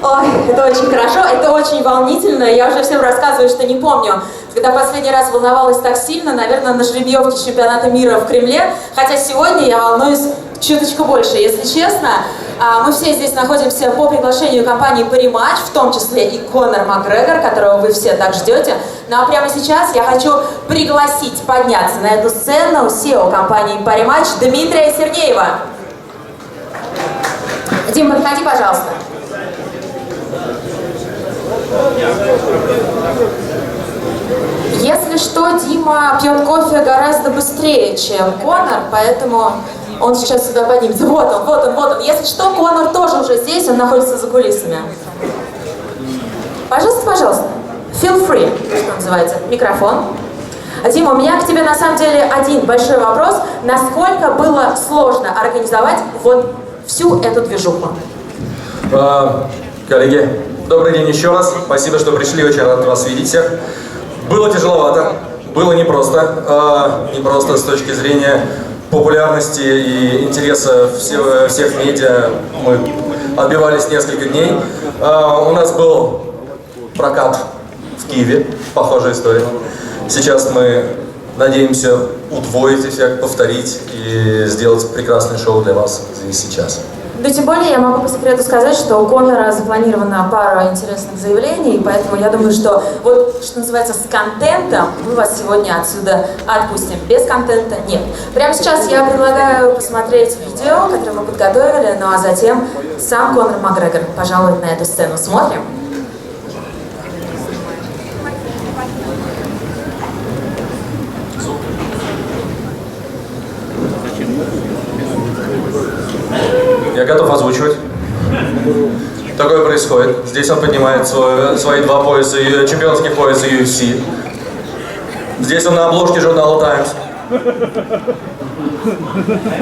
Ой, это очень хорошо, это очень волнительно. Я уже всем рассказываю, что не помню, когда последний раз волновалась так сильно, наверное, на жеребьевке чемпионата мира в Кремле. Хотя сегодня я волнуюсь чуточку больше, если честно. Мы все здесь находимся по приглашению компании по rematch, в том числе и Конор Макгрегор, которого вы все так ждете. Ну а прямо сейчас я хочу пригласить подняться на эту сцену SEO компании по rematch Дмитрия Сергеева. Дим, подходи, пожалуйста. Если что, Дима пьет кофе гораздо быстрее, чем Конор, поэтому он сейчас сюда поднимется. Вот он, вот он, вот он. Если что, Конор тоже уже здесь, он находится за кулисами. Пожалуйста, пожалуйста. Feel free, что называется, микрофон. Дима, у меня к тебе на самом деле один большой вопрос. Насколько было сложно организовать вот всю эту движуху? Коллеги, добрый день еще раз. Спасибо, что пришли. Очень рад вас видеть всех. Было тяжеловато, было непросто. Непросто с точки зрения популярности и интереса всех медиа. Мы отбивались несколько дней. У нас был прокат в Киеве, похожая история. Сейчас мы надеемся удвоить эффект, повторить и сделать прекрасное шоу для вас здесь сейчас. Да тем более я могу по секрету сказать, что у Конора запланирована пара интересных заявлений, поэтому я думаю, что вот, что называется, с контентом мы вас сегодня отсюда отпустим. Без контента нет. Прямо сейчас я предлагаю посмотреть видео, которое мы подготовили, ну а затем сам Конор Макгрегор пожалует на эту сцену. Смотрим. Я готов озвучивать. Такое происходит. Здесь он поднимает свои два пояса, чемпионских пояса UFC. Здесь он на обложке журнала Times.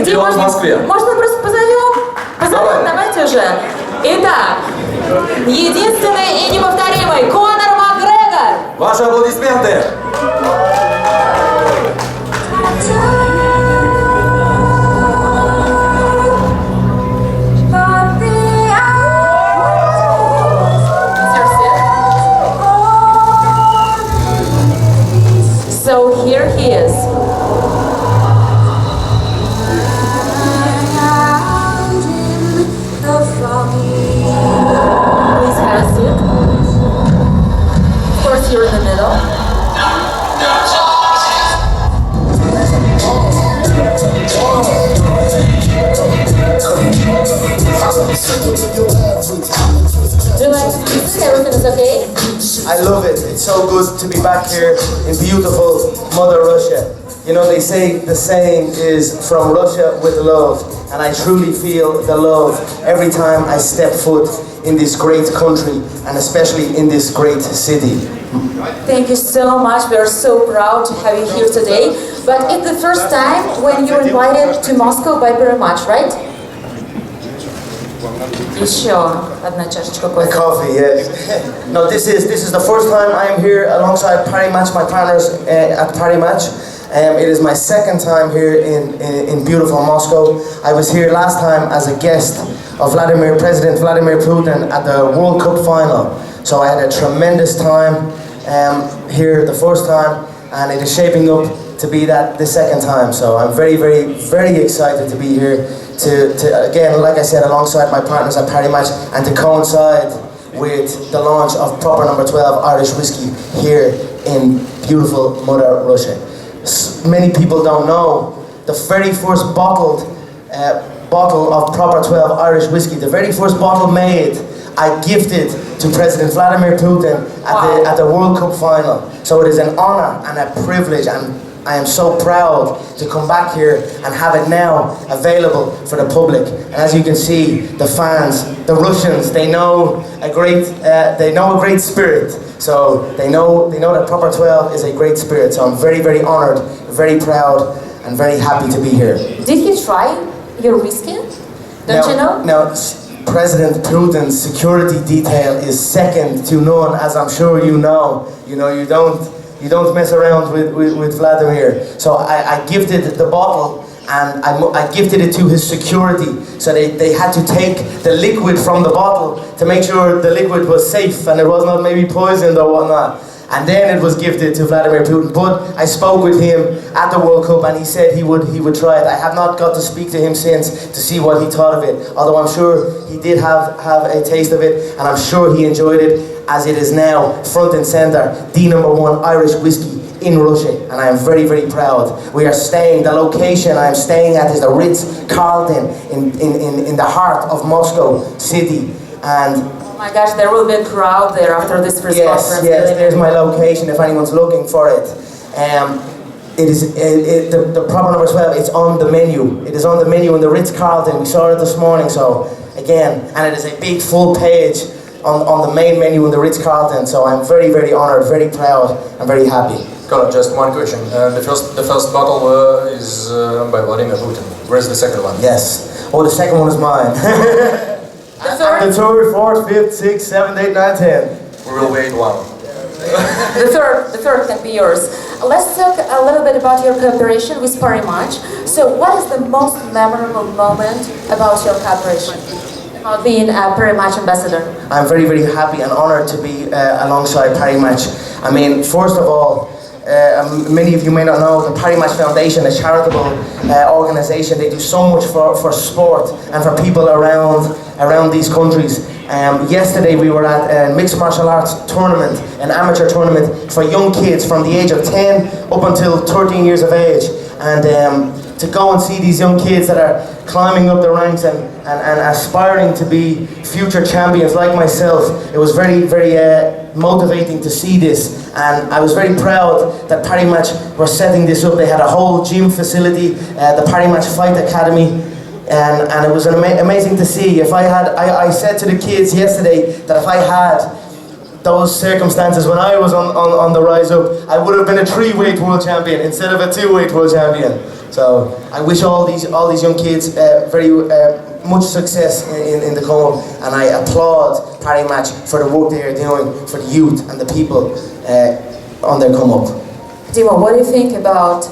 И он в Москве. Можно просто позовем? Позовем, давайте уже. Итак, единственный и неповторимый Конор Макгрегор. Ваши аплодисменты. So here he is. Please have a seat. Of course, you're in the middle. Do you like to sit? Everything is okay? I love it. It's so good to be back here in beautiful Mother Russia. You know, they say the saying is from Russia with love, and I truly feel the love every time I step foot in this great country, and especially in this great city. Thank you so much. We are so proud to have you here today. But it's the first time when you're invited to Moscow by rematch, right? Еще одна чашечка кофе. Coffee, yes. No, this is the first time I am here alongside Parimatch, my partners at Parimatch. It is my second time here in beautiful Moscow. I was here last time as a guest of President Vladimir Putin at the World Cup final. So I had a tremendous time here the first time, and it is shaping up to be that the second time. So I'm very, very, very excited to be here to again, like I said, alongside my partners at Parimatch, and to coincide with the launch of proper number 12 Irish whiskey here in beautiful Mother Russia. Many people don't know the very first bottle of proper 12 Irish whiskey, the very first bottle made, I gifted to President Vladimir Putin at the World Cup final. So it is an honor and a privilege, and I am so proud to come back here and have it now available for the public. And as you can see, the fans, the Russians, they know a great spirit. So they know that Proper 12 is a great spirit. So I'm very, very honored, very proud, and very happy to be here. Did he try your whiskey? Don't you know? Now, President Putin's security detail is second to none, as I'm sure you know. You know, you don't mess around with Vladimir. So I gifted the bottle and I gifted it to his security. So they had to take the liquid from the bottle to make sure the liquid was safe and it was not maybe poisoned or whatnot. And then it was gifted to Vladimir Putin. But I spoke with him at the World Cup and he said he would try it. I have not got to speak to him since to see what he thought of it. Although I'm sure he did have a taste of it, and I'm sure he enjoyed it, as it is now front and center, the #1 Irish whiskey in Russia. And I am very, very proud. We are staying, the location I am staying at is the Ritz-Carlton in the heart of Moscow city. And Oh my gosh, there will be a crowd there after this press conference. Yes, there's my location if anyone's looking for it. It is the proper number 12. It's on the menu. It is on the menu in the Ritz-Carlton. We saw it this morning. So again, and it is a big full page on the main menu in the Ritz-Carlton. So I'm very, very honored, very proud, and very happy. Conor, just one question. The first bottle is by Vladimir Putin. Where's the second one? Yes. Oh, the second one is mine. The third, fourth, fifth, sixth, seventh, eighth, ninth, 10. We will wait one. The third can be yours. Let's talk a little bit about your cooperation with rematch. So, what is the most memorable moment about your cooperation? About being a rematch ambassador? I'm very, very happy and honored to be alongside rematch. I mean, first of all, many of you may not know, the rematch Foundation, a charitable organization. They do so much for sport and for people around these countries. Yesterday we were at a mixed martial arts tournament, an amateur tournament for young kids from the age of 10 up until 13 years of age. And to go and see these young kids that are climbing up the ranks and aspiring to be future champions like myself, it was very, very motivating to see this. And I was very proud that rematch were setting this up. They had a whole gym facility, the rematch Fight Academy, and it was amazing to see. If I said to the kids yesterday that if I had those circumstances when I was on the rise up, I would have been a 3-weight world champion instead of a 2-weight world champion. So I wish all these young kids very much success in the come up, and I applaud rematch for the work they are doing for the youth and the people on their come up. Dima, what do you think about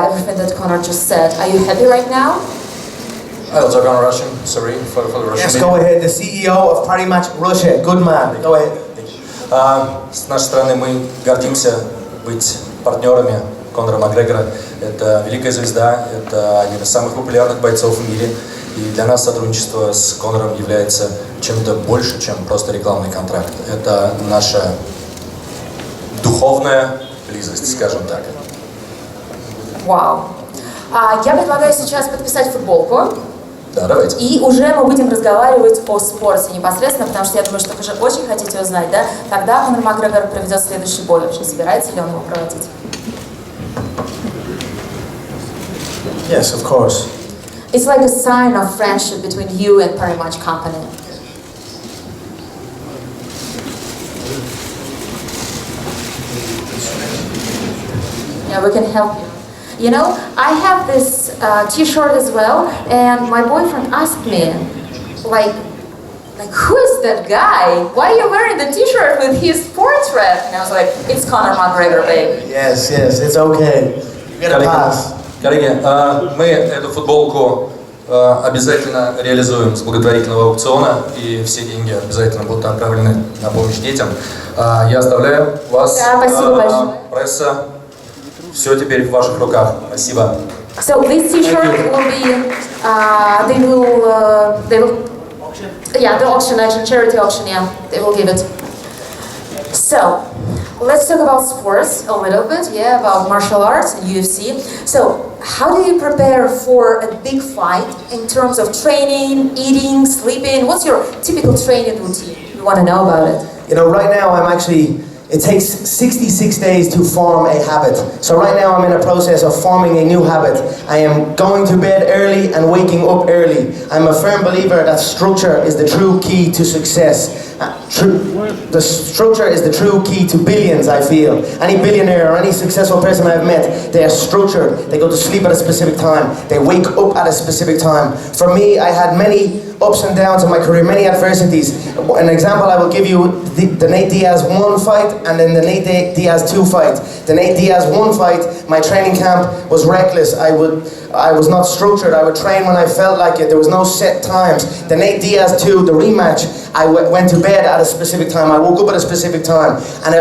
everything that Conor just said? Are you happy right now? I will talk on Russian. Sorry for the Russian. Yes, go ahead. The CEO of rematch Russia. Good man. Go ahead. С нашей стороны мы гордимся быть партнерами Конора Макгрегора. Это великая звезда, это один из самых популярных бойцов в мире. И для нас сотрудничество с Конором является чем-то больше, чем просто рекламный контракт. Это наша духовная близость, скажем так. Вау. Я предлагаю сейчас подписать футболку. Да, давайте. И уже мы будем разговаривать о спорте непосредственно, потому что я думаю, что вы же очень хотите узнать, да, когда Конор Макгрегор проведет следующий бой. Вообще, собирается ли он его проводить? Yes, of course. It's like a sign of friendship between you and rematch company. Yeah, we can help you. You know, I have this T-shirt as well, and my boyfriend asked me, like, who is that guy? Why are you wearing the T-shirt with his portrait? And I was like, it's Conor McGregor, babe. Yes, it's okay. You get a pass. Коллеги, мы эту футболку обязательно реализуем с благотворительного аукциона, и все деньги обязательно будут отправлены на помощь детям. Я оставляю вас, пресса. Все теперь в ваших руках. Спасибо. So this T-shirt will be, the auction, actually, charity auction, yeah, they will give it. So, let's talk about sports a little bit, yeah, about martial arts and UFC. So, how do you prepare for a big fight in terms of training, eating, sleeping? What's your typical training routine? You want to know about it? You know, right now it takes 66 days to form a habit. So right now I'm in a process of forming a new habit. I am going to bed early and waking up early. I'm a firm believer that structure is the true key to success. The structure is the true key to billions, I feel. Any billionaire or any successful person I've met, they are structured. They go to sleep at a specific time. They wake up at a specific time. For me, I had many ups and downs in my career, many adversities. An example I will give you, the Nate Diaz 1 fight and then the Nate Diaz 2 fight. The Nate Diaz 1 fight, my training camp was reckless. I was not structured. I would train when I felt like it. There was no set times. The Nate Diaz 2, the rematch, I went to bed at a specific time. I woke up at a specific time, and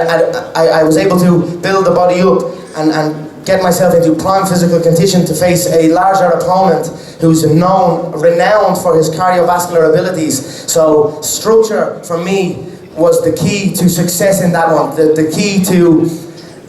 I was able to build the body up and get myself into prime physical condition to face a larger opponent who's renowned for his cardiovascular abilities. So structure for me was the key to success in that one, the key to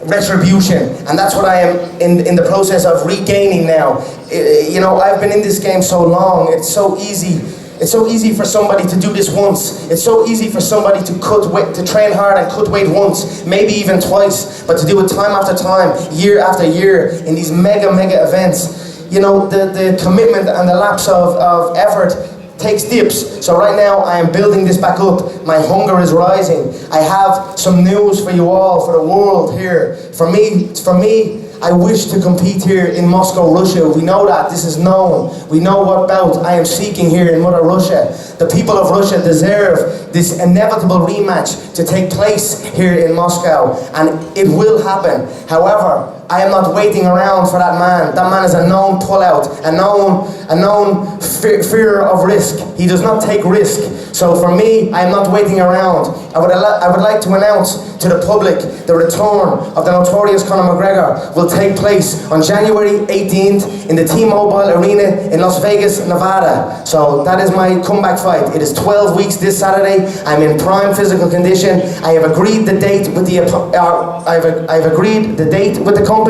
retribution, and that's what I am in the process of regaining now. You know, I've been in this game so long, it's so easy. It's so easy for somebody to do this once. It's so easy for somebody to cut weight, to train hard and cut weight once, maybe even twice, but to do it time after time, year after year, in these mega events. You know, the commitment and the lapse of effort takes dips. So right now I am building this back up. My hunger is rising. I have some news for you all, for the world here. For me, I wish to compete here in Moscow, Russia. We know that, this is known. We know what bout I am seeking here in Mother Russia. The people of Russia deserve this inevitable rematch to take place here in Moscow, and it will happen. However, I am not waiting around for that man. That man is a known pullout, a known fear of risk. He does not take risk. So for me, I am not waiting around. I would like to announce to the public the return of the notorious Conor McGregor will take place on January 18th in the T-Mobile Arena in Las Vegas, Nevada. So that is my comeback fight. It is 12 weeks this Saturday. I'm in prime physical condition. I have agreed the date with I've agreed the date with the company.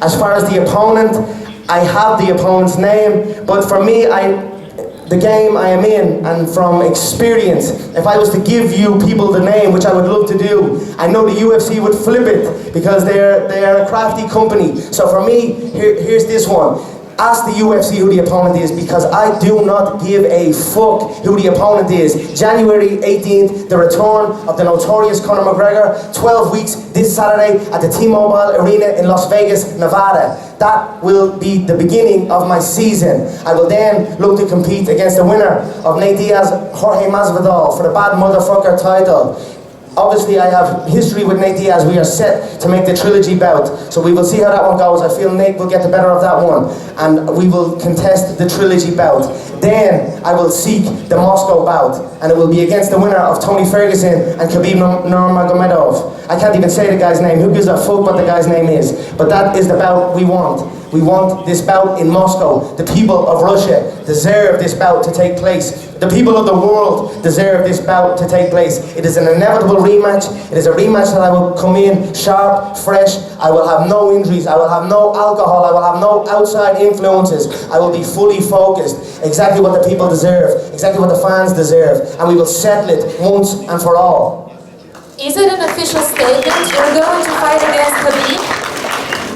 As far as the opponent, I have the opponent's name, but for me, the game I am in, and from experience, if I was to give you people the name, which I would love to do, I know the UFC would flip it because they are a crafty company. So for me, here's this one. Ask the UFC who the opponent is, because I do not give a fuck who the opponent is. January 18th, the return of the notorious Conor McGregor, 12 weeks this Saturday at the T-Mobile Arena in Las Vegas, Nevada. That will be the beginning of my season. I will then look to compete against the winner of Nate Diaz, Jorge Masvidal for the bad motherfucker title. Obviously, I have history with Nate Diaz. We are set to make the trilogy bout. So we will see how that one goes. I feel Nate will get the better of that one. And we will contest the trilogy bout. Then I will seek the Moscow bout. And it will be against the winner of Tony Ferguson and Khabib Nurmagomedov. I can't even say the guy's name. Who gives a fuck what the guy's name is? But that is the bout we want. We want this bout in Moscow. The people of Russia deserve this bout to take place. The people of the world deserve this bout to take place. It is an inevitable rematch. It is a rematch that I will come in sharp, fresh. I will have no injuries. I will have no alcohol. I will have no outside influences. I will be fully focused. Exactly what the people deserve. Exactly what the fans deserve. And we will settle it once and for all. Is it an official statement? You're going to fight against Khabib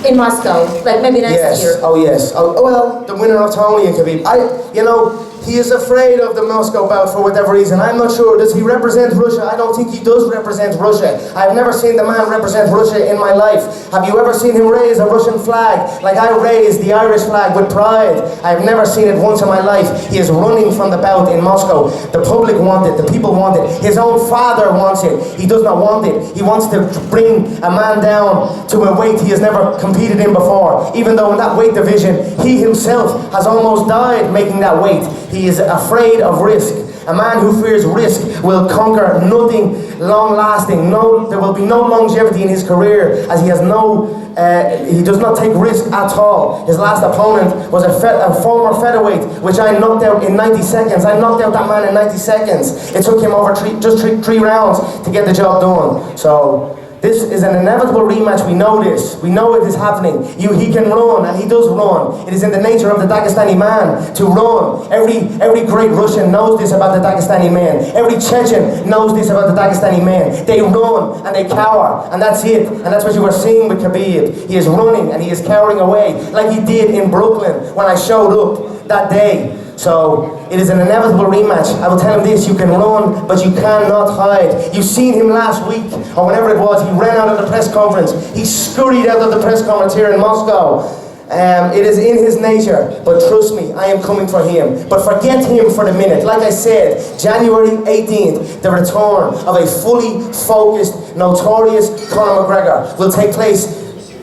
in Moscow, like maybe next year? Oh yes. Oh well, the winner of Tony and Khabib. He is afraid of the Moscow bout for whatever reason. I'm not sure. Does he represent Russia? I don't think he does represent Russia. I've never seen the man represent Russia in my life. Have you ever seen him raise a Russian flag like I raised the Irish flag with pride? I've never seen it once in my life. He is running from the bout in Moscow. The public want it. The people want it. His own father wants it. He does not want it. He wants to bring a man down to a weight he has never competed in before. Even though in that weight division, he himself has almost died making that weight. He is afraid of risk. A man who fears risk will conquer nothing long-lasting. There will be no longevity in his career, as he has he does not take risk at all. His last opponent was a former featherweight, which I knocked out in 90 seconds. I knocked out that man in 90 seconds. It took him over three rounds to get the job done. So this is an inevitable rematch. We know this. We know it is happening. He can run, and he does run. It is in the nature of the Dagestani man to run. Every great Russian knows this about the Dagestani man. Every Chechen knows this about the Dagestani man. They run and they cower, and that's it. And that's what you were seeing with Khabib. He is running and he is cowering away, like he did in Brooklyn when I showed up that day. So it is an inevitable rematch. I will tell him this: you can run, but you cannot hide. You've seen him last week, or whenever it was. He ran out of the press conference. He scurried out of the press conference here in Moscow. It is in his nature, but trust me, I am coming for him. But forget him for the minute. Like I said, January 18th, the return of a fully focused, notorious Conor McGregor will take place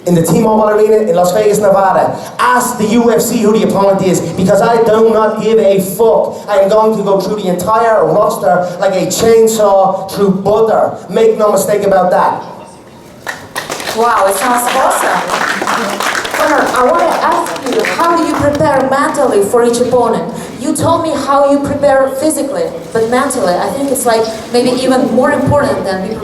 in the T-Mobile Arena in Las Vegas, Nevada. Ask the UFC who the opponent is, because I do not give a fuck. I am going to go through the entire roster like a chainsaw through butter. Make no mistake about that. Wow, it sounds awesome. Conor, I want to ask you, how do you prepare mentally for each opponent? You told me how you prepare physically, but mentally, I think it's like maybe even more important than being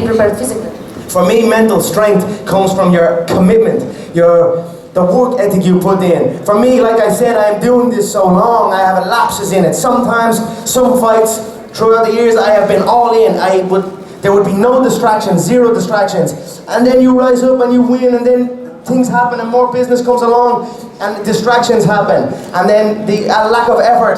prepared physically. For me, mental strength comes from your commitment, the work ethic you put in. For me, like I said, I am doing this so long, I have lapses in it. Sometimes, some fights throughout the years, I have been all in. There would be no distractions, zero distractions. And then you rise up and you win, and then things happen and more business comes along and distractions happen. And then the lack of effort,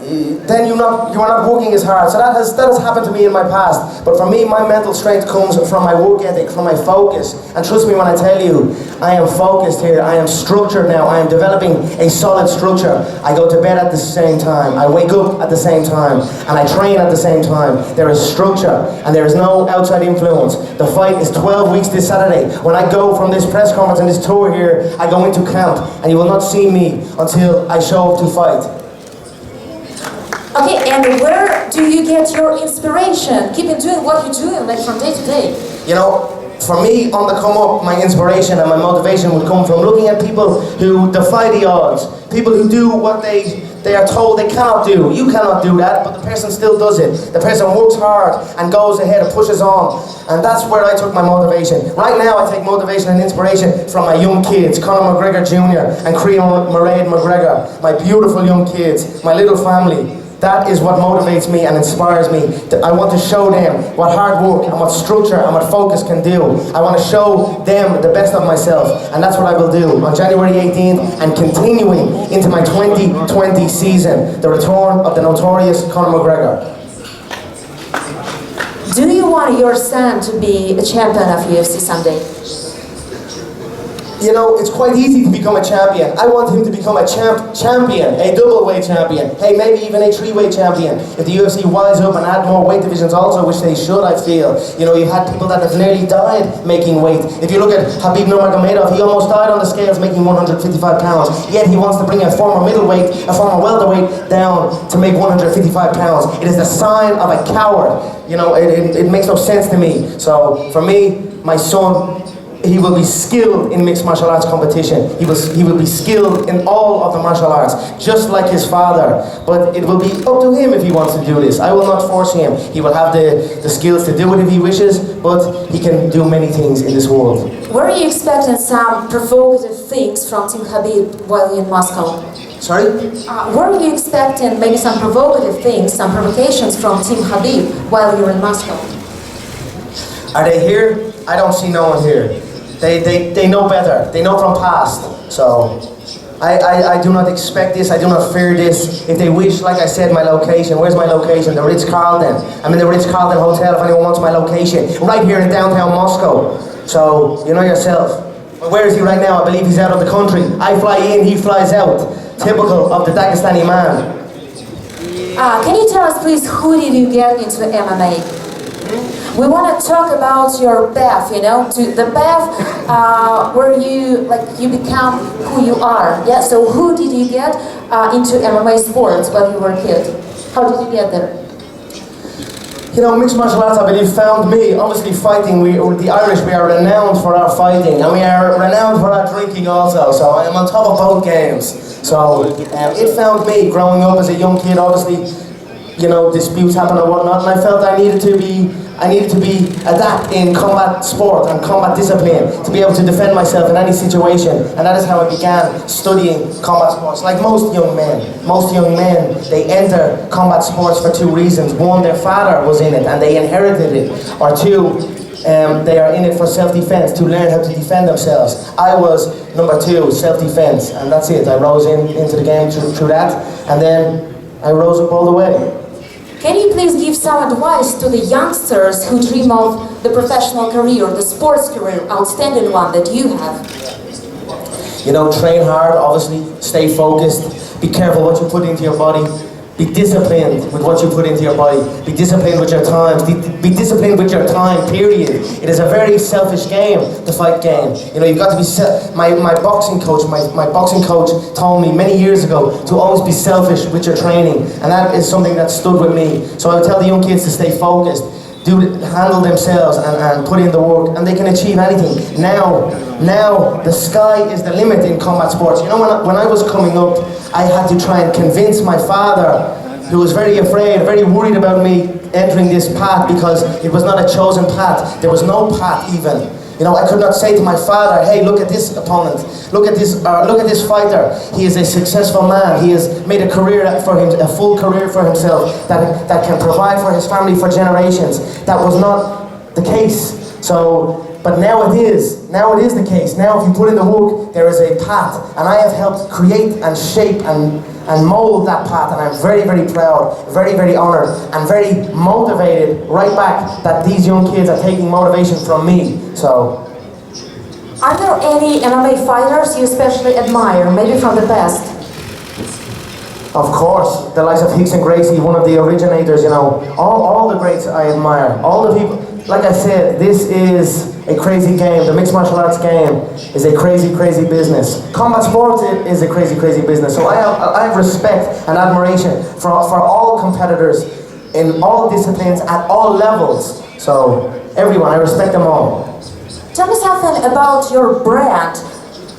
then you are not working as hard. So that has happened to me in my past. But for me, my mental strength comes from my work ethic, from my focus. And trust me when I tell you, I am focused here. I am structured now. I am developing a solid structure. I go to bed at the same time. I wake up at the same time. And I train at the same time. There is structure and there is no outside influence. The fight is 12 weeks this Saturday. When I go from this press conference and this tour here, I go into camp and you will not see me until I show up to fight. Okay, and where do you get your inspiration? Keep doing what you're doing, like from day to day. You know, for me, on the come up, my inspiration and my motivation would come from looking at people who defy the odds. People who do what they are told they cannot do. You cannot do that, but the person still does it. The person works hard and goes ahead and pushes on. And that's where I took my motivation. Right now, I take motivation and inspiration from my young kids, Conor McGregor Jr. and Mairead McGregor. My beautiful young kids, my little family. That is what motivates me and inspires me. I want to show them what hard work and what structure and what focus can do. I want to show them the best of myself, and that's what I will do on January 18th and continuing into my 2020 season, the return of the notorious Conor McGregor. Do you want your son to be a champion of UFC someday? You know, it's quite easy to become a champion. I want him to become a champion, a double-weight champion. Hey, maybe even a three-weight champion. If the UFC wise up and add more weight divisions also, which they should, I feel. You know, you've had people that have nearly died making weight. If you look at Hhabib Nurmagomedov, he almost died on the scales making 155 pounds. Yet he wants to bring a former middleweight, a former welterweight down to make 155 pounds. It is the sign of a coward. You know, it makes no sense to me. So, for me, my son, he will be skilled in mixed martial arts competition. He will be skilled in all of the martial arts, just like his father. But it will be up to him if he wants to do this. I will not force him. He will have the skills to do it if he wishes, but he can do many things in this world. Were you expecting some provocative things from Team Khabib while you're in Moscow? Sorry? Were you expecting maybe some provocative things, some provocations from Team Khabib while you're in Moscow? Are they here? I don't see no one here. They know better. They know from past. So I do not expect this. I do not fear this. If they wish, like I said, my location. Where's my location? The Ritz-Carlton. I'm in the Ritz-Carlton Hotel if anyone wants my location. Right here in downtown Moscow. So, you know yourself. Where is he right now? I believe he's out of the country. I fly in, he flies out. Typical of the Dagestani man. Can you tell us, please, who did you get into MMA? We want to talk about your path, you know, to the path where you become who you are. Yeah. So who did you get into MMA sports when you were a kid? How did you get there? You know, mixed martial arts, I believe, found me. Obviously, fighting. The Irish, we are renowned for our fighting, and we are renowned for our drinking also. So I am on top of both games. So it found me growing up as a young kid. Obviously, you know, disputes happen and whatnot, and I felt I needed to be adept in combat sport and combat discipline to be able to defend myself in any situation, and that is how I began studying combat sports. Like most young men, they enter combat sports for two reasons. One, their father was in it and they inherited it, or two, they are in it for self-defense, to learn how to defend themselves. I was number two, self-defense, and that's it. I rose into the game through that, and then I rose up all the way. Can you please give some advice to the youngsters who dream of the professional career, the sports career, outstanding one that you have? You know, train hard, obviously, stay focused, be careful what you put into your body, be disciplined with what you put into your body, be disciplined with your times, be disciplined with your time, period. It is a very selfish game, the fight game. You know, you've got to be, my boxing coach told me many years ago to always be selfish with your training, and that is something that stood with me. So I would tell the young kids to stay focused, handle themselves and put in the work, and they can achieve anything. Now the sky is the limit in combat sports. You know, when I was coming up, I had to try and convince my father, who was very afraid, very worried about me entering this path because it was not a chosen path. There was no path even. You know, I could not say to my father, hey, look at this opponent, look at this fighter. He is a successful man. He has made a career for him, a full career for himself that can provide for his family for generations. That was not the case. So, but now it is. Now it is the case. Now if you put in the work, there is a path. And I have helped create and shape and mold that path. And I'm very, very proud, very, very honored, and very motivated right back that these young kids are taking motivation from me. So. Are there any MMA fighters you especially admire, maybe from the past? Of course, the likes of Hicks and Gracie, one of the originators, you know. All the greats I admire. All the people. Like I said, this is a crazy game. The mixed martial arts game is a crazy, crazy business. Combat sports is a crazy, crazy business. So I have respect and admiration for all competitors in all disciplines at all levels. So everyone, I respect them all. Tell me something about your brand.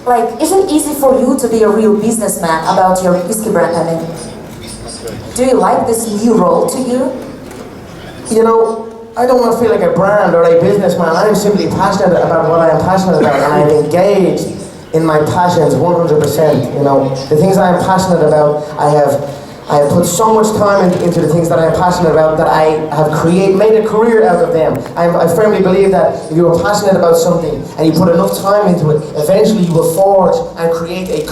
Like, is it easy for you to be a real businessman about your whiskey brand? I mean, do you like this new role to you? You know, I don't want to feel like a brand or a businessman. I am simply passionate about what I am passionate about, and I am engaged in my passions 100%. You know, the things I am passionate about, I have put so much time into the things that I am passionate about that I have made a career out of them. I firmly believe that if you are passionate about something and you put enough time into it, eventually you will forge and create a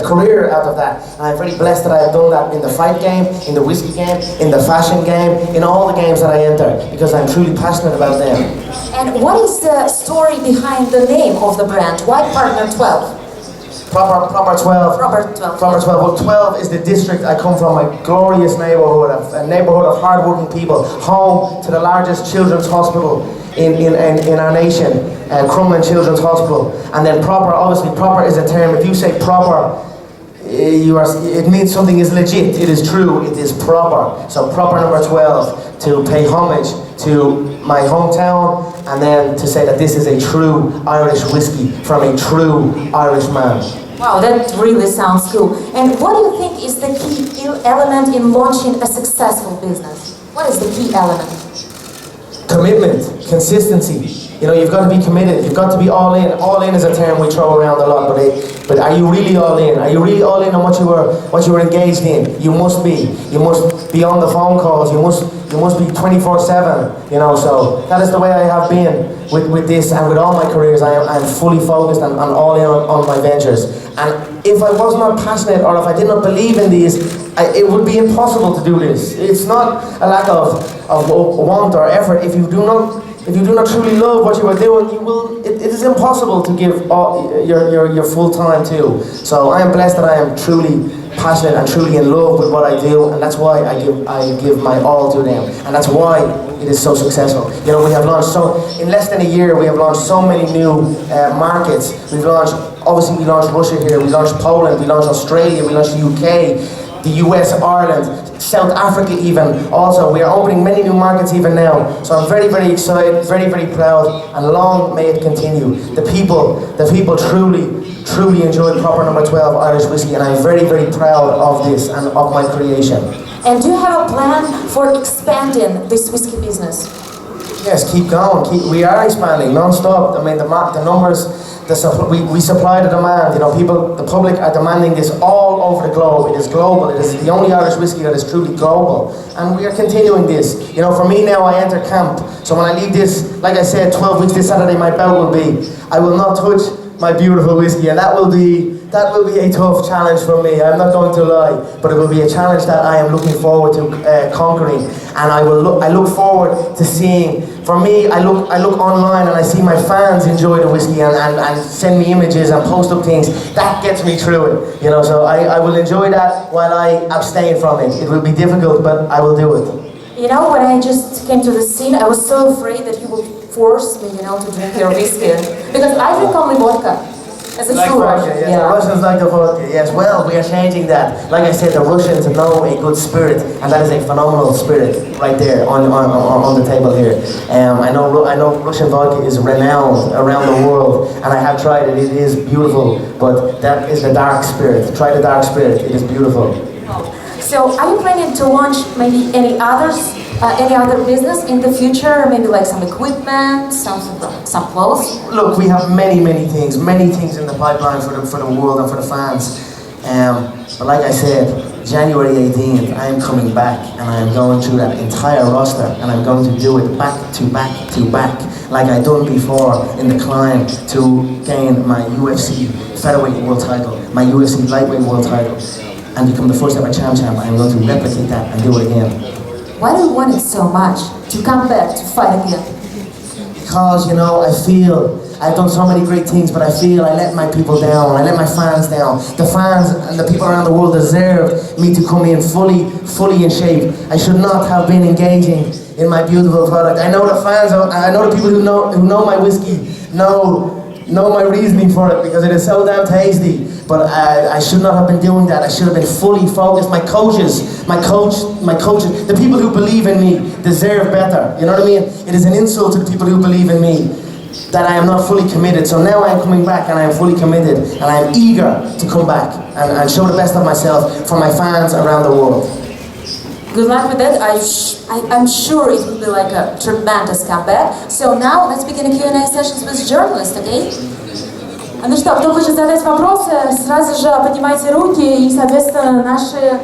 career out of that. And I'm very blessed that I have done that in the fight game, in the whiskey game, in the fashion game, in all the games that I enter, because I'm truly passionate about them. And what is the story behind the name of the brand? Why Partner 12? Proper 12. Proper 12. Proper 12. Well, 12 is the district I come from, a glorious neighborhood, a neighborhood of hard-working people, home to the largest children's hospital in our nation, Crumlin Children's Hospital. And then proper, obviously, proper is a term. If you say proper, it means something is legit. It is true. It is proper. So proper number 12 to pay homage to my hometown, and then to say that this is a true Irish whiskey from a true Irish man. Wow, that really sounds cool. And what do you think is the key element in launching a successful business? What is the key element? Commitment, consistency. You know, you've got to be committed. You've got to be all in. All in is a term we throw around a lot, but are you really all in? Are you really all in on what you were engaged in? You must be. You must be on the phone calls. You must be 24/7. You know, so that is the way I have been with this and with all my careers. I'm fully focused and all in on my ventures. And if I was not passionate, or if I did not believe in these, it would be impossible to do this. It's not a lack of want or effort. If you do not truly love what you are doing, it is impossible to give all your full time to. So I am blessed that I am truly passionate and truly in love with what I do, and that's why I give my all to them, and that's why it is so successful. You know, we have launched in less than a year, we have launched so many new markets. We launched Russia here, we launched Poland, we launched Australia, we launched the UK, the US, Ireland, South Africa even. Also, we are opening many new markets even now. So I'm very, very excited, very, very proud, and long may it continue. The people truly enjoy proper number 12 Irish whiskey, and I'm very, very proud of this and of my creation. And do you have a plan for expanding this whiskey business? Yes, keep going. We are expanding non-stop. I mean, the numbers, we supply the demand. You know, the public are demanding this all over the globe. It is global. It is the only Irish whiskey that is truly global, and we are continuing this. You know, for me now, I enter camp. So when I leave this, like I said, 12 weeks this Saturday, my bout will be. I will not touch my beautiful whiskey, and that will be that will be a tough challenge for me. I'm not going to lie, but it will be a challenge that I am looking forward to conquering, and I look forward to seeing. For me, I look online and I see my fans enjoy the whiskey and send me images and post up things. That gets me through it, you know. So I will enjoy that while I abstain from it. It will be difficult, but I will do it. You know, when I just came to the scene, I was so afraid that you will force me, you know, to drink your whiskey. Because I drink only vodka. As a Like true vodka, Russian. yes. Yeah. The Russians like the vodka, yes. Well, we are changing that. Like I said, the Russians know a good spirit, and that is a phenomenal spirit right there on the table here. I know Russian vodka is renowned around the world, and I have tried it. It is beautiful, but that is the dark spirit. Try the dark spirit. It is beautiful. So, are you planning to launch maybe any other business in the future? Maybe like some equipment, some clothes? Look, we have many things in the pipeline for the world and for the fans. But like I said, January 18th, I am coming back, and I am going through that entire roster, and I'm going to do it back to back, like I done before in the climb to gain my UFC featherweight world title, my UFC lightweight world title, and become the first ever champ. I am going to replicate that and do it again. Why do you want it so much to come back to fight again? Because, you know, I feel I've done so many great things, but I feel I let my people down, I let my fans down. The fans and the people around the world deserve me to come in fully in shape. I should not have been engaging in my beautiful product. I know the fans, I know the people who know my whiskey, know my reasoning for it, because it is so damn tasty. But I should not have been doing that. I should have been fully focused. My coaches, the people who believe in me deserve better. You know what I mean? It is an insult to the people who believe in me that I am not fully committed. So now I am coming back, and I am fully committed, and I am eager to come back and show the best of myself for my fans around the world. Good luck with that. I'm sure it will be like a tremendous comeback. So now let's begin a Q&A sessions with journalists, okay? Ну что, кто хочет задать вопросы, сразу же поднимайте руки, и, соответственно, наши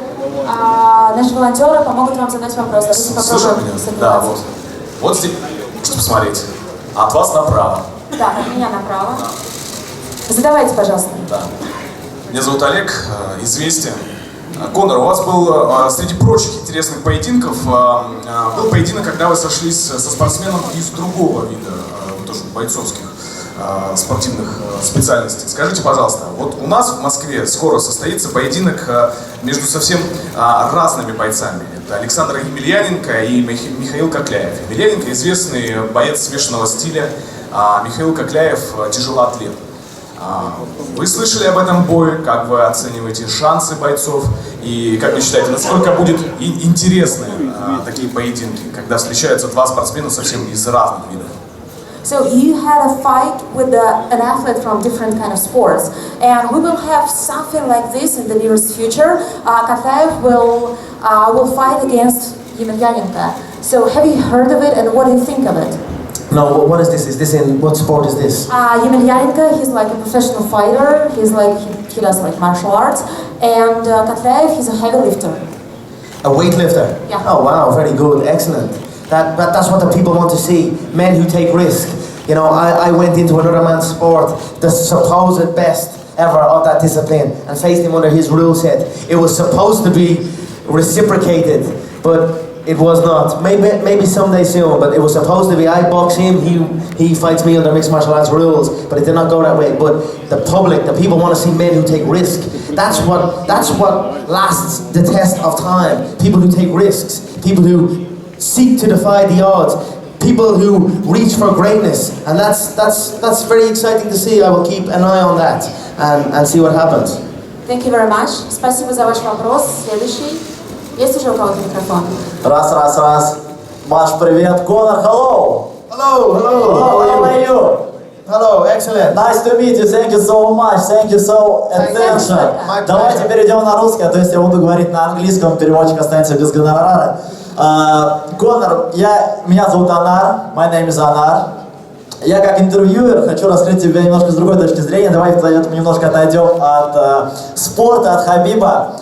волонтеры помогут вам задать вопросы. Слышно меня? Да, вот. Вот здесь, можете посмотреть. От вас направо. Да, от меня направо. Задавайте, пожалуйста. Да. Меня зовут Олег, известен. Конор, у вас был, среди прочих интересных поединков, был поединок, когда вы сошлись со спортсменом из другого вида, тоже бойцовских спортивных специальностей. Скажите, пожалуйста, вот у нас в Москве скоро состоится поединок между совсем разными бойцами. Это Александр Емельяненко и Михаил Кокляев. Емельяненко известный боец смешанного стиля, а Михаил Кокляев тяжелоатлет. Вы слышали об этом бое? Как вы оцениваете шансы бойцов? И как вы считаете, насколько будет интересны такие поединки, когда встречаются два спортсмена совсем из разных видов? So you had a fight with an athlete from different kind of sports, and we will have something like this in the nearest future. Kotlaev will fight against Yemelyanenko. So have you heard of it, and what do you think of it? No, what is this? Is this in, what sport is this? Yemelyanenko, he's like a professional fighter. He does like martial arts, and Kotlaev, he's a heavy lifter. A weightlifter? Yeah. Oh wow, very good, excellent. That's what the people want to see, men who take risk. You know, I went into another man's sport, the supposed best ever of that discipline, and faced him under his rule set. It was supposed to be reciprocated, but it was not. Maybe someday soon, but it was supposed to be. I box him, he fights me under mixed martial arts rules, but it did not go that way. But the public, the people want to see men who take risk. That's what lasts the test of time. People who take risks, people who seek to defy the odds, people who reach for greatness, and that's very exciting to see. I will keep an eye on that and see what happens. Thank you very much. Спасибо за ваш вопрос. Следующий. Есть уже у кого-то микрофон? Раз. Маш, привет. Конор, hello. Hello. How are you? Hello, excellent. Nice to meet you. Thank you so much. Thank you so attention. Давайте перейдем на русский, а то если я буду говорить на английском, переводчик останется без гонорара. Конор, меня зовут Анар, my name is Анар. Я как интервьюер хочу раскрыть тебя немножко с другой точки зрения. Давай немножко отойдем от спорта, от Хабиба.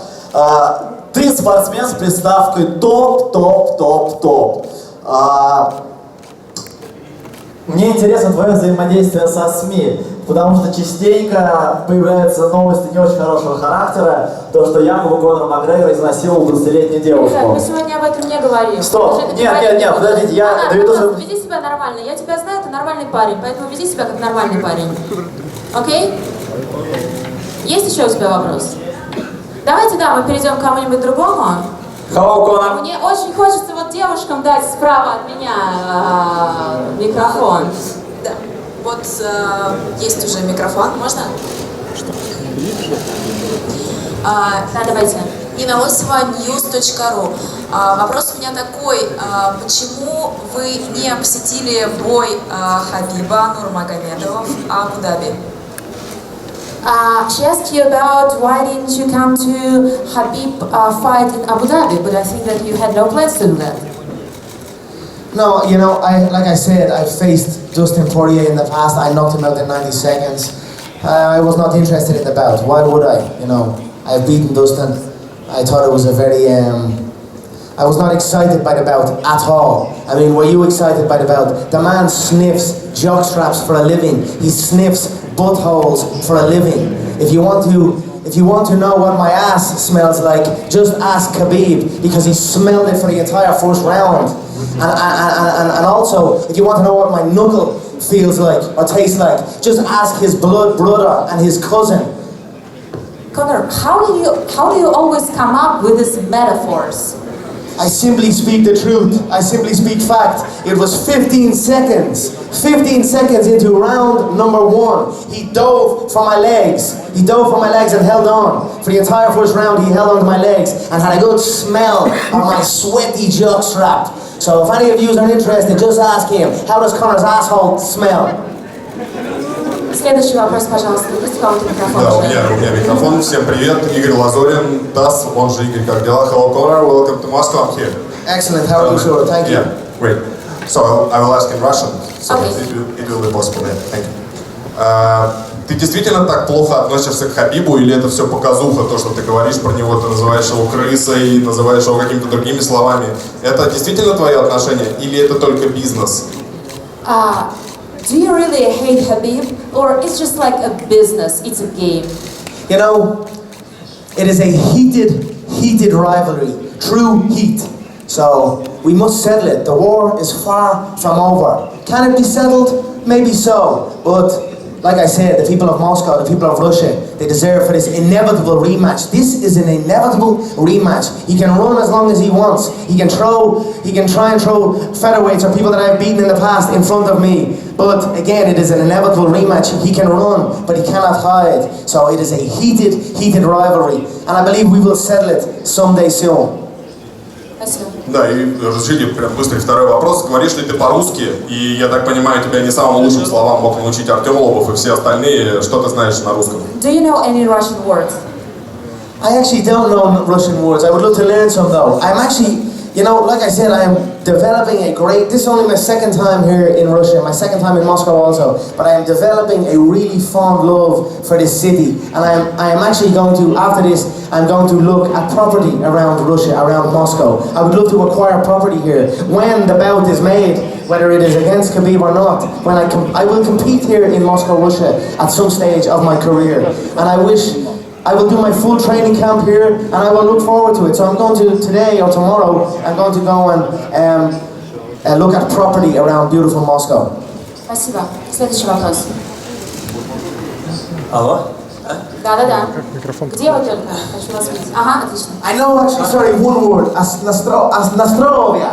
Ты спортсмен с приставкой топ. Мне интересно твое взаимодействие со СМИ. потому что частенько появляются новости не очень хорошего характера, то, что якобы Конор Макгрегор изнасиловал 20-летнюю девушку. Мы сегодня об этом не говорим. Стоп! Нет, подождите, я доведу... Веди себя нормально. Я тебя знаю, ты нормальный парень, поэтому веди себя как нормальный парень. Окей? Есть еще у тебя вопрос? Давайте, да, мы перейдем к кому-нибудь другому. Hello, Конор. Мне очень хочется вот девушкам дать справа от меня микрофон. Да. Вот есть уже микрофон, можно? Да, давайте. И на moskva.news.ru. Вопрос у меня такой. Почему вы не посетили бой Хабиба Нурмагомедова в Абу-Даби? She asked you about why didn't you come to Khabib fight in Abu Dhabi, but I think that you had no plans to do that. No, you know, like I said, I faced Dustin Poirier in the past. I knocked him out in 90 seconds. I was not interested in the bout. Why would I? You know, I've beaten Dustin. I thought it was a very... I was not excited by the bout at all. I mean, were you excited by the bout? The man sniffs jockstraps for a living. He sniffs buttholes for a living. If you want to know what my ass smells like, just ask Khabib, because he smelled it for the entire first round. And also, if you want to know what my knuckle feels like or tastes like, just ask his blood brother and his cousin. Conor, how do you always come up with these metaphors? I simply speak the truth. I simply speak fact. It was 15 seconds. 15 seconds into round number 1. He dove for my legs. He dove for my legs and held on. For the entire first round, he held on to my legs and had a good smell of my sweaty jockstrap. So if any of you are interested, just ask him, how does Conor's asshole smell? Следующий вопрос, пожалуйста. Есть у кого-то микрофон? Да, у меня микрофон. Всем привет. Игорь Лазорин, ТАСС, он же Игорь, как дела? Hello, Conor. Welcome to Moscow. I'm here. Excellent. How are you, sir? Thank you. Yeah, great. So I will ask in Russian. So Okay. it will be possible. Yeah, thank you. Ты действительно так плохо относишься к Хабибу, или это все показуха, то, что ты говоришь про него, ты называешь его крысой, называешь его какими-то другими словами? Это действительно твое отношение, или это только бизнес? Do you really hate Khabib, or it's just like a business, it's a game? You know, it is a heated rivalry. True heat. So, we must settle it. The war is far from over. Can it be settled? Maybe so. But, like I said, the people of Moscow, the people of Russia, they deserve for this inevitable rematch. This is an inevitable rematch. He can run as long as he wants. He can try and throw featherweights or people that I've beaten in the past in front of me. But again, it is an inevitable rematch. He can run, but he cannot hide. So it is a heated rivalry. And I believe we will settle it someday soon. Спасибо. Да, и разрешите прям быстрый второй вопрос. Говоришь ли ты по-русски? И я так понимаю, тебя не самым лучшим словам мог научить Артем Лобов и все остальные. Что ты знаешь на русском? Do you know any Russian words? I actually don't know Russian words. I would love to learn some though. I'm actually, you know, like I said, I am developing this is only my second time here in Russia, my second time in Moscow also, but I am developing a really fond love for this city. And I am actually going to, after this, I'm going to look at property around Russia, around Moscow. I would love to acquire property here. When the bout is made, whether it is against Khabib or not, when I will compete here in Moscow, Russia, at some stage of my career. And I will do my full training camp here, and I will look forward to it. So I'm going to, today or tomorrow, I'm going to go and look at property around beautiful Moscow. Спасибо. Следующий вопрос. Алло? Да. Где вы только? Хочу вас видеть. Ага, отлично. I know actually, sorry, one word. Nastrovia. На здоровье.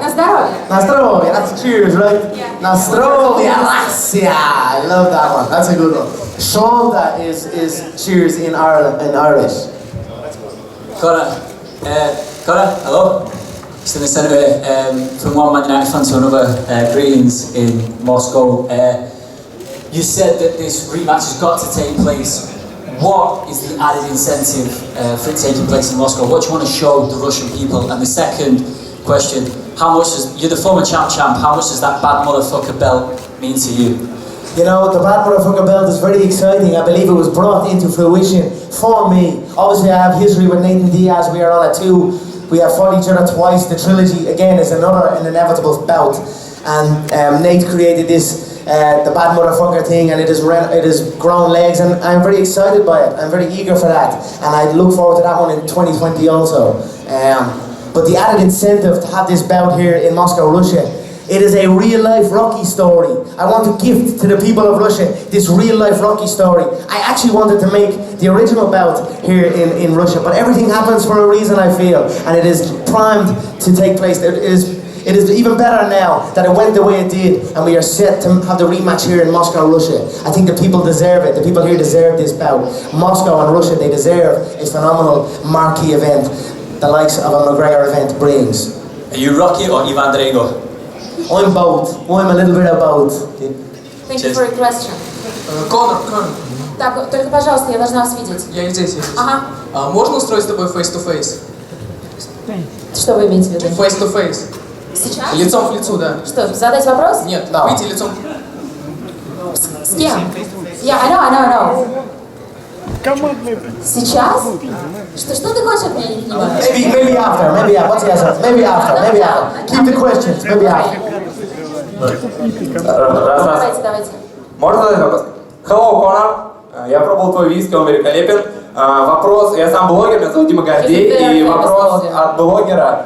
Nastrovia, that's cheers, right? Yeah. Nastrovia, Russia. I love that one. That's a good one. Shonda is cheers in Irish. Conor, hello. Just in the centre from one Man United fan to another, greetings in Moscow. You said that this rematch has got to take place. What is the added incentive for it taking place in Moscow? What do you want to show the Russian people? And the second question, you're the former champ, how much does that bad motherfucker belt mean to you? You know, the bad motherfucker belt is very exciting. I believe it was brought into fruition for me. Obviously, I have history with Nathan Diaz. We are on a 2. We have fought each other twice. The trilogy, again, is an inevitable bout. And Nate created this the bad motherfucker thing, and it has grown legs, and I'm very excited by it. I'm very eager for that, and I look forward to that one in 2020 also. But the added incentive to have this bout here in Moscow, Russia, it is a real-life Rocky story. I want to gift to the people of Russia this real-life Rocky story. I actually wanted to make the original bout here in Russia, but everything happens for a reason, I feel, and it is primed to take place. It is even better now that it went the way it did, and we are set to have the rematch here in Moscow, Russia. I think the people deserve it. The people here deserve this bout. Moscow and Russia, they deserve a phenomenal marquee event, the likes of a McGregor event brings. Are you Rocky or Ivan Drago? I'm both. I'm a little bit of both. Thank you for your question. Конор. Так, только, пожалуйста, я должна вас видеть. Я здесь. Ага. Можно устроить с тобой face-to-face? Что вы имеете в виду? Face-to-face. Сейчас? Лицом в лицо, да. Что, задать вопрос? Нет, Да. выйти лицом. С кем? I know. Сейчас? Что ты хочешь от меня, не понимаю? Maybe after. What's the answer? Maybe after. Keep the questions. Maybe after. Давайте. Можно задать вопрос? Hello, Конор. Я пробовал твой виски, он великолепен. Вопрос, я сам блогер, меня зовут Дима Гордей, и вопрос от блогера.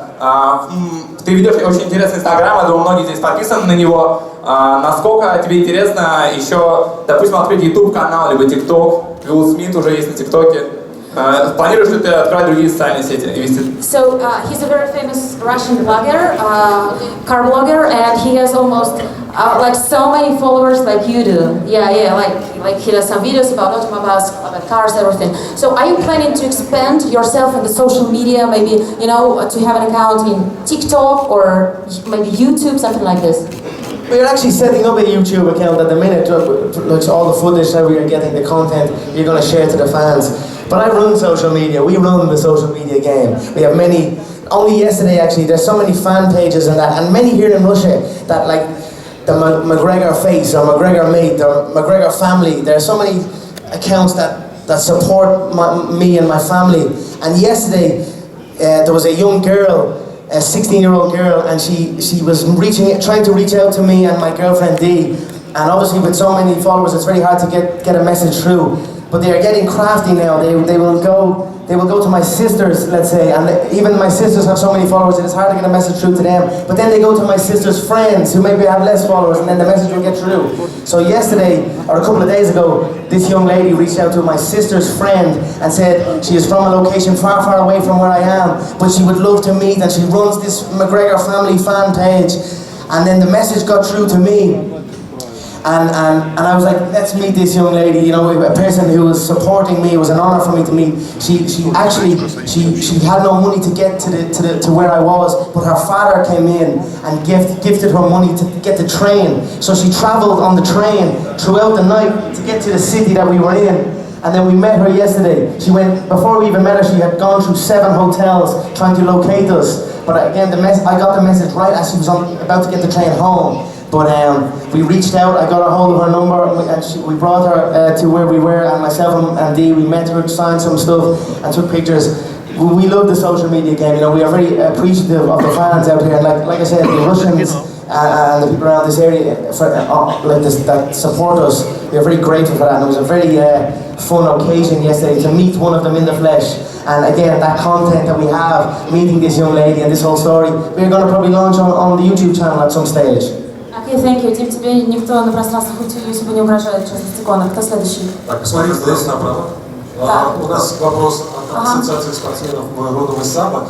Ты ведешь очень интересный инстаграм, я думаю, многие здесь подписаны на него. Насколько тебе интересно еще, допустим, открыть YouTube канал, либо TikTok? Уилл Смит уже есть на ТикТоке. Планируешь ли ты открывать другие социальные сети и вести? So he's a very famous Russian blogger, car blogger, and he has almost like so many followers like you do. Yeah, like he does some videos about automobiles, about cars, everything. So are you planning to expand yourself in the social media, maybe, you know, to have an account in TikTok or maybe YouTube, something like this? We're actually setting up a YouTube account at the minute, which all the footage that we are getting, the content you're going to share to the fans. But I run social media, we run the social media game. We have many, only yesterday actually, there's so many fan pages and that, and many here in Russia that like the McGregor face or McGregor mate or McGregor family. There are so many accounts that support me and my family. And yesterday, there was a young girl, a 16-year-old girl, and she was trying to reach out to me and my girlfriend Dee. And obviously with so many followers, it's very hard to get a message through. But they are getting crafty now. They will go to my sisters, let's say, and even my sisters have so many followers, it is hard to get a message through to them. But then they go to my sister's friends who maybe have less followers, and then the message will get through. So yesterday, or a couple of days ago, this young lady reached out to my sister's friend and said she is from a location far, far away from where I am, but she would love to meet, and she runs this McGregor family fan page. And then the message got through to me. And I was like, let's meet this young lady, you know, a person who was supporting me. It was an honor for me to meet. She had no money to get to where I was, but her father came in and gifted her money to get the train. So she traveled on the train throughout the night to get to the city that we were in. And then we met her yesterday. Before we even met her, she had gone through 7 hotels trying to locate us. But again, I got the message right as she was about to get the train home. But we reached out, I got a hold of her number, and we brought her to where we were, and myself and Dee, we met her, signed some stuff, and took pictures. We love the social media game, you know, we are very appreciative of the fans out here. Like I said, the Russians and the people around this area that support us, we are very grateful for that. And it was a very fun occasion yesterday to meet one of them in the flesh. And again, that content that we have, meeting this young lady and this whole story, we're going to probably launch on the YouTube channel at some stage. Okay, thank you. Тим, тебе никто на пространстве YouTube не угрожает, в частности, Конор. Кто следующий? Так, посмотри, здесь направо. У нас вопрос от Ассоциации спортсменов, мы родом из самбо.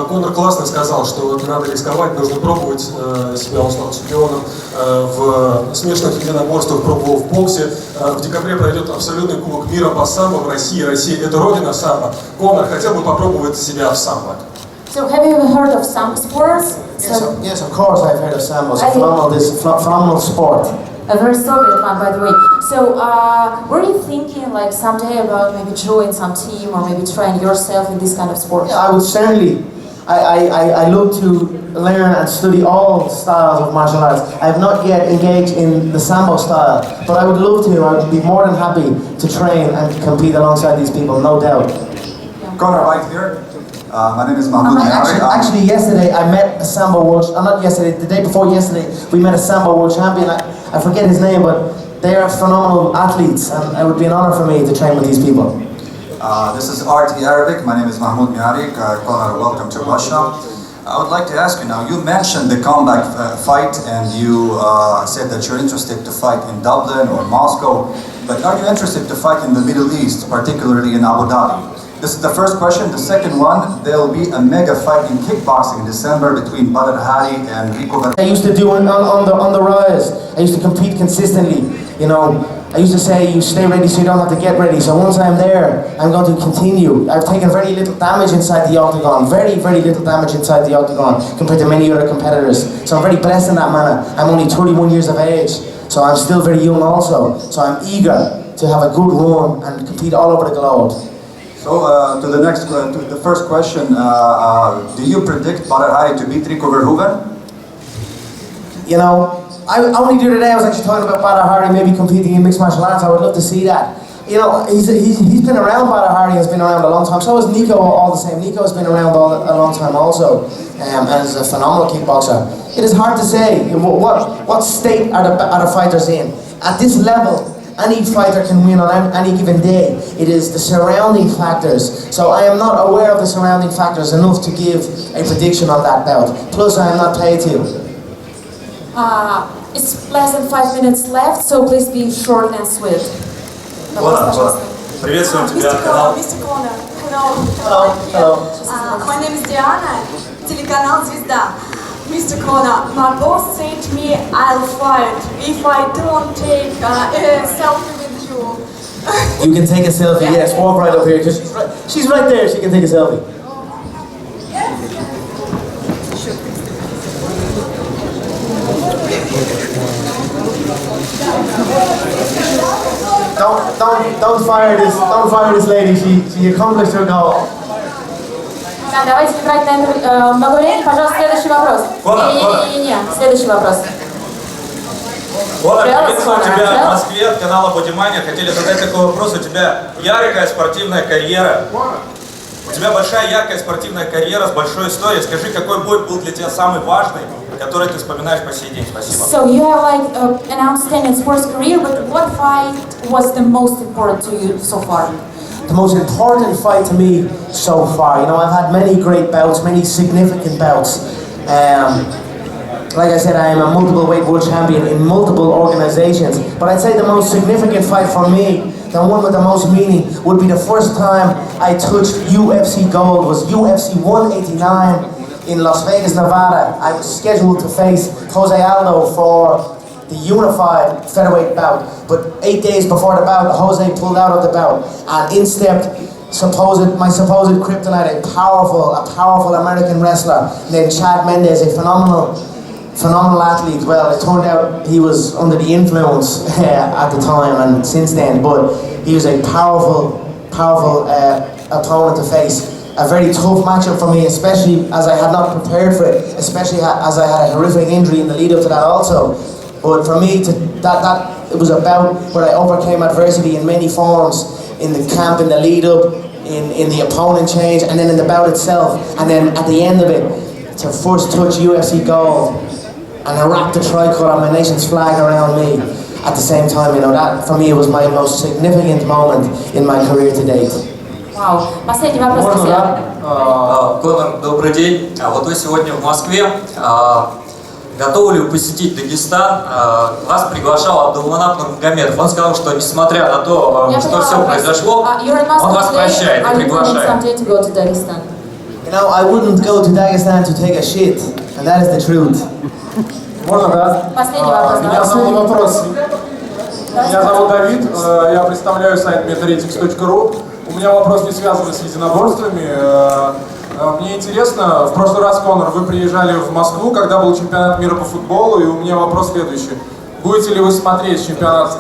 Конор классно сказал, что не надо рисковать, нужно пробовать себя. Он стал чемпионом в смешанных единоборствах, пробовал в боксе. В декабре пройдет абсолютный кубок мира по самбо в России. Россия – это родина самбо. Конор хотел бы попробовать себя в самбо. So have you ever heard of sambo sports? Yes, of course I've heard of sambo. It's a phenomenal sport. A very Soviet one, by the way. So, were you thinking, like, someday about maybe join some team or maybe trying yourself in this kind of sport? Yeah, I would certainly. I look to learn and study all styles of martial arts. I have not yet engaged in the sambo style, but I would love to. I would be more than happy to train and compete alongside these people, no doubt. Yeah. Conor, right here. My name is Mahmoud. Actually, yesterday I met a sambo world. Not yesterday. The day before yesterday, we met a sambo world champion. I forget his name, but they are phenomenal athletes, and it would be an honor for me to train with these people. This is RT Arabic. My name is Mahmoud Miarik. Conor, welcome to Russia. I would like to ask you now, you mentioned the comeback fight, and you said that you're interested to fight in Dublin or Moscow, but are you interested to fight in the Middle East, particularly in Abu Dhabi? This is the first question. The second one, there will be a mega fight in kickboxing in December between Badr Hari and Rico. I used to do it on the rise. I used to compete consistently. You know, I used to say, you stay ready so you don't have to get ready. So once I'm there, I'm going to continue. I've taken very little damage inside the octagon. Very, very little damage inside the octagon compared to many other competitors. So I'm very blessed in that manner. I'm only 31 years of age. So I'm still very young also. So I'm eager to have a good run and compete all over the globe. So to the first question, do you predict Badr Hari to beat Rico Verhoeven? You know, only the other day I was actually talking about Badr Hari maybe competing in mixed martial arts. I would love to see that. You know, he's been around. Badr Hari has been around a long time. So is Nico, all the same. Nico has been around a long time also, and is a phenomenal kickboxer. It is hard to say what state are the fighters in. At this level, any fighter can win on any given day. It is the surrounding factors. So I am not aware of the surrounding factors enough to give a prediction on that bout. Plus, I am not paid to. It's less than 5 minutes left, so please be short and sweet. Конор, приветствуем тебя. Mr. Conor, hello. My name is Diana, телеканал Звезда. Mr. Conor, my boss said to me, I'll fight if I don't take a selfie with you. You can take a selfie, yes. Walk right up here, because she's right there. She can take a selfie. Don't fire this lady. She accomplished her goal. Да, давайте не тратить на это много времени. Пожалуйста, следующий вопрос. Не, следующий вопрос. Конор, приветствую тебя в Москве от канала Бодимания. Хотели задать такой вопрос. У тебя яркая спортивная карьера. У тебя большая яркая спортивная карьера с большой историей. Скажи, какой бой был для тебя самый важный, который ты вспоминаешь по сей день? Спасибо. So you have like an outstanding sports career, but what fight was the most important to you so far? The most important fight to me so far, you know, I've had many great bouts, many significant bouts. Like I said, I am a multiple weight world champion in multiple organizations, but I'd say the most significant fight for me, the one with the most meaning, would be the first time I touched UFC gold. Was UFC 189 in Las Vegas, Nevada. I was scheduled to face Jose Aldo for the unified featherweight bout, but 8 days before the bout, Jose pulled out of the bout, and in stepped my supposed kryptonite, a powerful American wrestler named Chad Mendes, a phenomenal athlete. Well, it turned out he was under the influence at the time and since then, but he was a powerful opponent to face. A very tough matchup for me, especially as I had not prepared for it, especially as I had a horrific injury in the lead up to that also. But for me, it was a bout where I overcame adversity in many forms, in the camp, in the lead up, in the opponent change, and then in the bout itself. And then at the end of it, to first touch UFC gold, and I wrapped the tricolour on my nation's flag around me at the same time. You know, that for me was my most significant moment in my career to date. Вау. Последний вопрос. Конор, добрый день. Вот вы сегодня в Москве. Готовы ли вы посетить Дагестан? Вас приглашал Абдулманап Нурмагомедов. Он сказал, что несмотря на то, что все произошло, он вас прощает и приглашает. You know, I wouldn't go to Dagestan to take a shit, and that is the truth. Можно, да? Последний вопрос. Меня зовут Давид, я представляю сайт metaretics.ru. У меня вопрос не связан с единоборствами. Мне интересно, в прошлый раз, Конор, вы приезжали в Москву, когда был чемпионат мира по футболу, и у меня вопрос следующий. Будете ли вы смотреть чемпионат,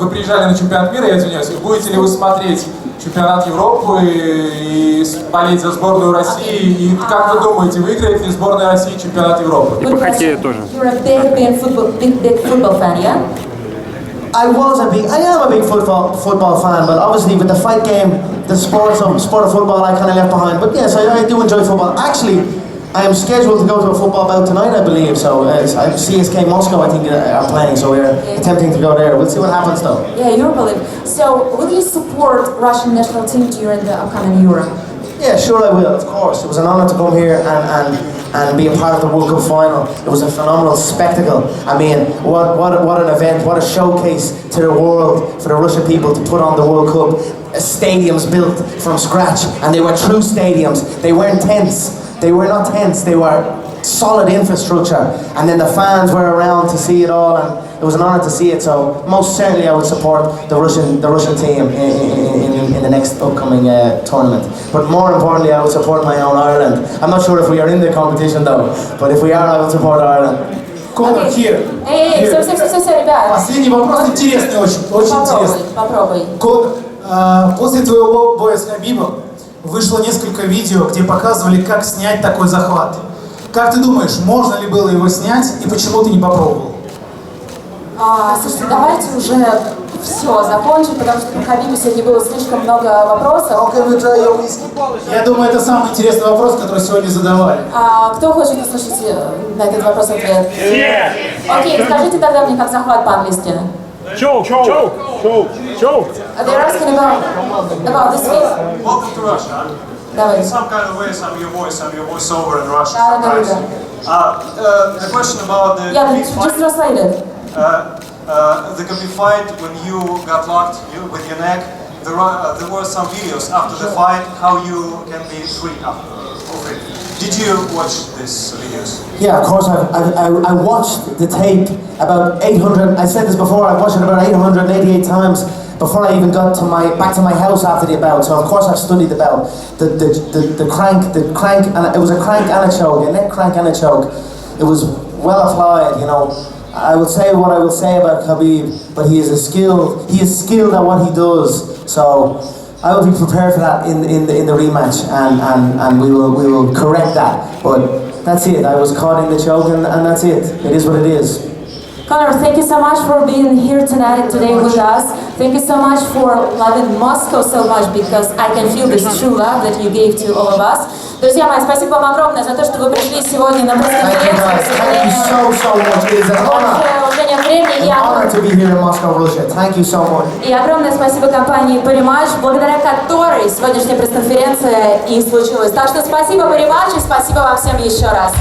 вы приезжали на чемпионат мира, я извиняюсь, будете ли вы смотреть чемпионат Европы и болеть за сборную России, и как вы думаете, выиграет ли сборная России чемпионат Европы? И по хоккею тоже. big football fan, yeah? I am a big football fan, but obviously with the fight game, the sport of football I kind of left behind. But yes, I do enjoy football. Actually, I am scheduled to go to a football bout tonight, I believe. So CSK Moscow, I think, are playing. So we're attempting to go there. We'll see what happens, though. Yeah, Europe League. So, will you support Russian national team during the upcoming Euro? Yeah, sure I will, of course. It was an honour to come here and be a part of the World Cup final. It was a phenomenal spectacle. I mean, what an event, what a showcase to the world for the Russian people to put on the World Cup. Stadiums built from scratch, and they were true stadiums. They weren't tents. They were not tents, they were solid infrastructure. And then the fans were around to see it all, and it was an honour to see it. So most certainly I would support the Russian team in the next upcoming tournament. But more importantly, I would support my own Ireland. I'm not sure if we are in the competition though, but if we are, I would support Ireland. Конор, here. Все, ребят. Последний вопрос интересный очень интересный. Попробуй. Конор, после твоего боя с Хабибом вышло несколько видео, где показывали, как снять такой захват. Как ты думаешь, можно ли было его снять и почему ты не попробовал? Слушайте, давайте уже все закончим, потому что про Хабиба сегодня было слишком много вопросов. Я думаю, это самый интересный вопрос, который сегодня задавали. Кто хочет услышать на этот вопрос ответ? Окей, скажите тогда мне, как захват по-английски. Choke. They're asking about this face. Welcome to Russia. In some kind of ways, I'm your voice over in Russian. The question about the just translated. The Khabib fight, when you got locked with your neck, there were some videos after the fight how you can be free after. Did you watch these videos? Yeah, of course. I watched the tape about 800. I said this before. I watched it about 888 times before I even got back to my house after the bout. So of course I've studied the bout. The crank, and it was a crank and a choke, a neck crank and a choke. It was well applied, you know. I would say what I would say about Khabib, but he is skilled at what he does. So I will be prepared for that in the rematch, and we will correct that. But that's it. I was caught in the choke, and that's it. It is what it is. Conor, thank you so much for being here today with us. Thank you so much for loving Moscow so much, because I can feel this true love that you gave to all of us. Друзья мои, спасибо вам огромное за то, что вы пришли сегодня на пресс-конференцию. Thank you so much. It is an honor to be here in Moscow, Russia. Thank you so much. И огромное спасибо компании rematch, благодаря которой сегодняшняя пресс-конференция и случилась. Так что спасибо rematch и спасибо вам всем еще раз.